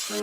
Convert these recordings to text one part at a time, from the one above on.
ఈరోజు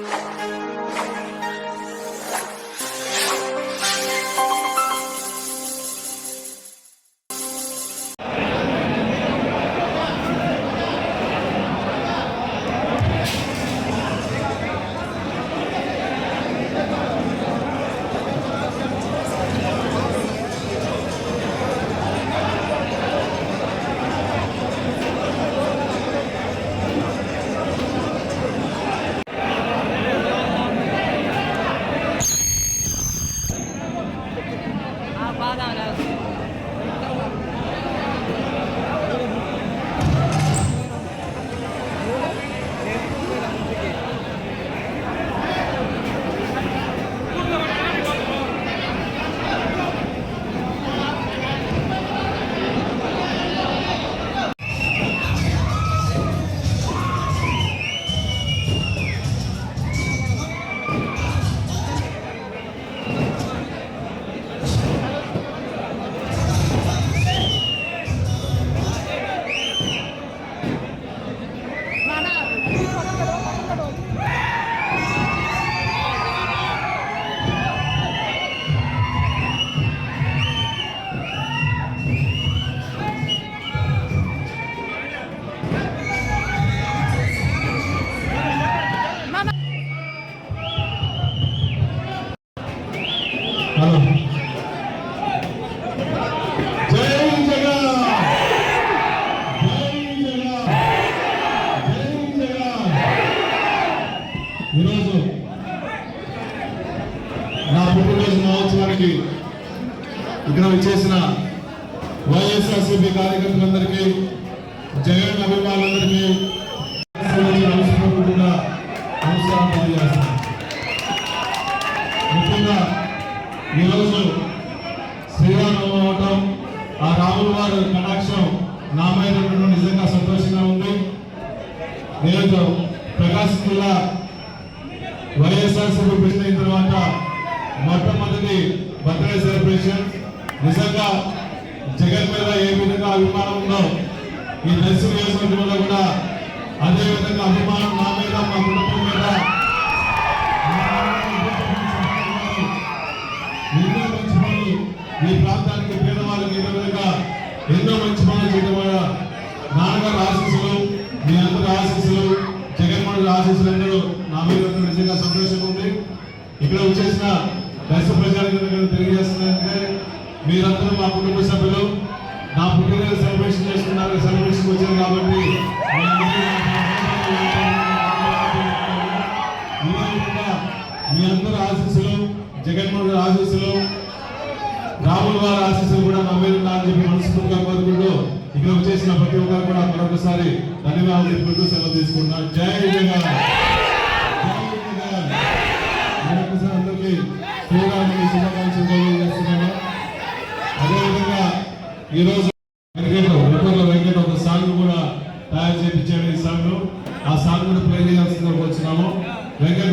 నా పుట్టినరోజు మహోత్సవానికి ఇక్కడ వచ్చేసిన వైఎస్ఆర్సీపీ కార్యకర్తలందరికీ, జగన్ అభిమానులందరికీ నమస్కారం తెలియజేస్తున్నాను. ముఖ్యంగా ఈరోజు శ్రీరామనవమి అవటం, ఆ రాముల వారి కటాక్షం నా మీద ఉండడం నిజంగా సంతోషంగా ఉంది. నేను ప్రకాశం జిల్లా వైఎస్ఆర్సీపీ ప్రెసిడెంట్ అయిన తర్వాత మొట్టమొదటి బర్త్డే సెలబ్రేషన్. నిజంగా జగన్ మీద ఏ విధంగా అభిమానం ఉందో ఈ దర్శన నియోజకవర్గంలో కూడా అదే విధంగా అభిమానం నా మీద, మా కుటుంబం మీద ఎన్నో మంచి పనులు ఈ ప్రాంతానికి, పేదవాళ్ళకి ఇదే విధంగా ఎన్నో మంచి పనులు చేయడం వల్ల నాన్నగారు ఆశీస్సులు, మీ అందరి ఆశీస్సులు, జగన్మోహన్ ఆశీస్సులు అందరూ నా మీద నిజంగా సంతోషంగా ఉంది. ఇక్కడ వచ్చేసిన దర్శ ప్రజలకు తెలియజేస్తున్నారంటే మీరందరూ మా కుటుంబ సభ్యులు, నా పుట్టినరోజు సెలబ్రేషన్ చేసుకున్నారు, సెలబ్రేషన్ వచ్చారు కాబట్టి మీ అందరూ ఆశీస్సులు, జగన్మోహన్ ఆశీస్సులు, రాముల వారి ఆశీస్సులు కూడా నా మీద అని చెప్పి మనస్ఫూర్తిగా కోరుకుంటూ ఇక్కడ వచ్చేసిన ప్రతి ఒక్కరు కూడా మరొకసారి ధన్యవాదాలు చెప్పుకుంటూ సెలవు తీసుకుంటున్నాను. జై జగన్. మరొకసారి అందరికీ శ్రీరాముని శుభాకాంక్షలు తెలియజేస్తున్నాను. అదేవిధంగా ఈరోజు వెంకట ఒక సాంగ్ కూడా తయారు చేయించాడు. ఈ సాంగ్, ఆ సాంగ్ కూడా ప్లే చేయాల్సిందికి వచ్చినాము. వెంకట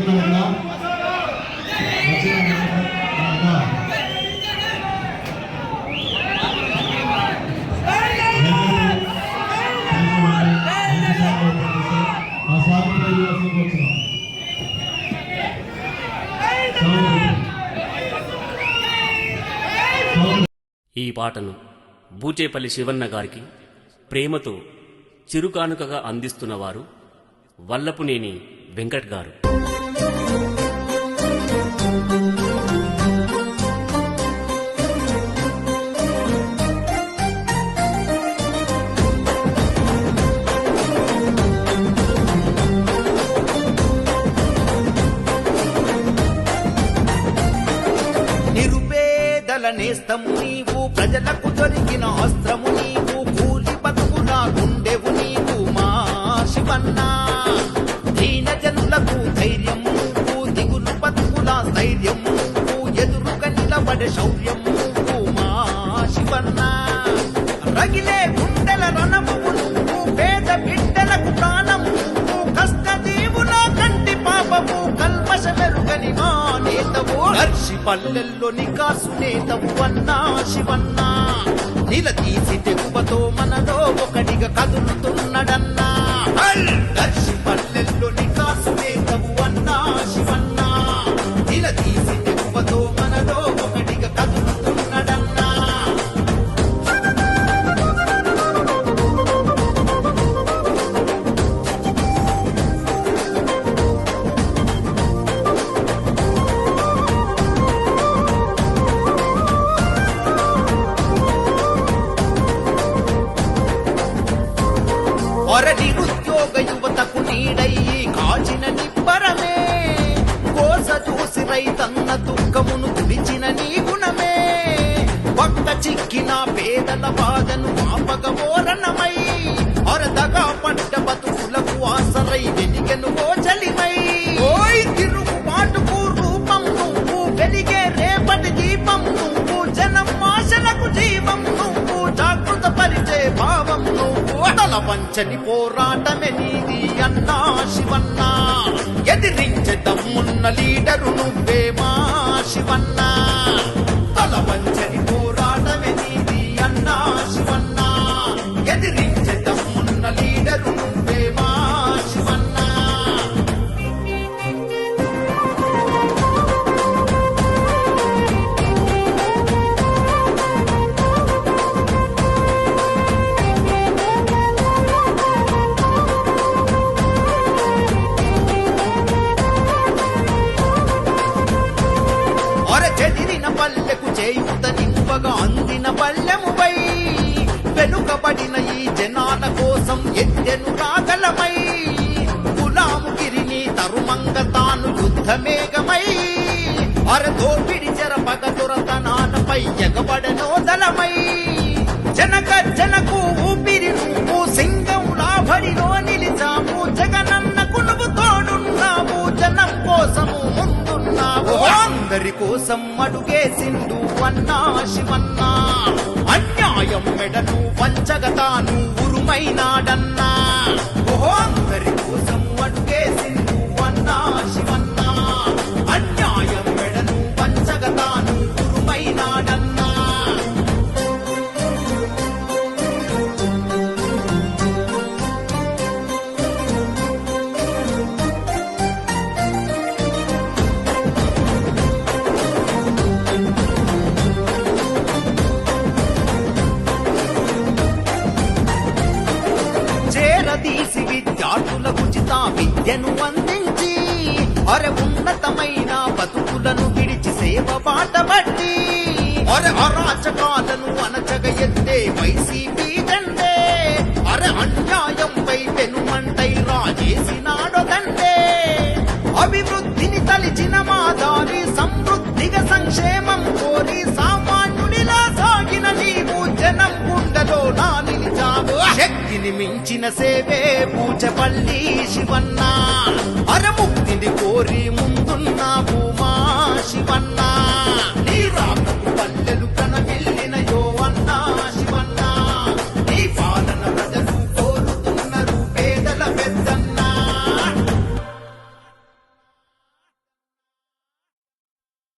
ఈ పాటను బూచేపల్లి శివన్న గారికి ప్రేమతో చిరుకానుకగా అందిస్తున్నవారు వల్లపునేని వెంకట్ గారు. నేస్తము నీవు, ప్రజలకు దొరికిన అస్త్రము నీవు, కూలి బతుకున గుండెవు నీవు మా శివన్నా. దీన జనులకు ధైర్యం నువ్వు, దిగులు బతుకుల స్థైర్యం నువ్వు, ఎదురుగా నిలబడే శౌర్యం నువ్వు మా శివన్నా. రగిలే గుండెల రణము నువ్వు, పేద బిడ్డలకు ప్రాణము నువ్వు, కష్ట దీవుల కంటి పాపము, కల్మష మెరుగని మా నేతవు, దర్శి పల్లెల్లో నికాసు నేతవు అన్నా శివన్నా. నిలదీసి తెగువతో మనలో ఒకటిగా కదులుతున్నడన్నా, దర్శి పల్లెల్లో నికాసు నేతవు అన్నా రైతన్న దుఃఖమును తుడిచిన నీ గుణమే పక్క చిక్కిన పేదల బాధను మాపగమోరణమై అరదగా పడ్డ బతుకులకు ఆసరై వెలిగెను ఓ చలిమై ఓయ్ తిరుగుబాటుకు రూపం నువ్వు వెలిగే రేపటి దీపం నువ్వు జనం ఆశలకు జీవం నువ్వు జాగృత పరిచే భావం నువ్వు అటల పంచని పోరాటమే నీది అన్నా శివన్నా ఎదిరించే దమ్మున్న లీడరు నువ్వే మా శివన్నా తల పంచని పోరాటమే నీది అన్నా శివన్నా ఎదిరించే దమ్మున్న లీడరు నువ్వే మా శివన్నా చెదిరిన పల్లెకు చేయుత నింపగా అందిన పల్లెముపై వెనుకబడిన ఈ జనాల కోసం ఎత్తెను రాగలమై గులాముగిరిని తరుమంగ తాను యుద్ధమేఘమై అరదోపిడి చెరపగ దొరతనాలపై ఎగబడనోదలమై జనకు ఊపిరి నువ్వు సింగం లాభడిలో నిలిచాము జగనన్నకు నువ్వు తోడున్నావు జనం కోసము ముందున్నావు అందరి కోసం అడుగేసిండు అన్నా శివన్నా అన్యాయం మెడను వంచగతాను ఉరుమైనాడన్నా ఓహో అందరి కోసం అడుగేసిండు అన్నా శివన్నా అన్యాయం మెడను వంచగతాను ఉరుమైనాడన్నా చేరదీసి విద్యార్థులకు ఉచిత విద్యను అందించి ఉన్నతమైన బతుకులను విడిచి సేవ బాటబట్టి అరాచకాలను అనచగ ఎత్తే వైసీపీ దండే అన్యాయంపై పెనుమంటై రాజేసినాడొకంటే అభివృద్ధిని తలిచిన మా దారి సమృద్ధిగా సంక్షేమం కోరి సామాన్యుడిలా సాగిన నీవు జనం గుండెలో నా నిలిచావు శక్తిని మించిన సేవే పూజపల్లి శివన్నా ముక్తిని కోరి ముందు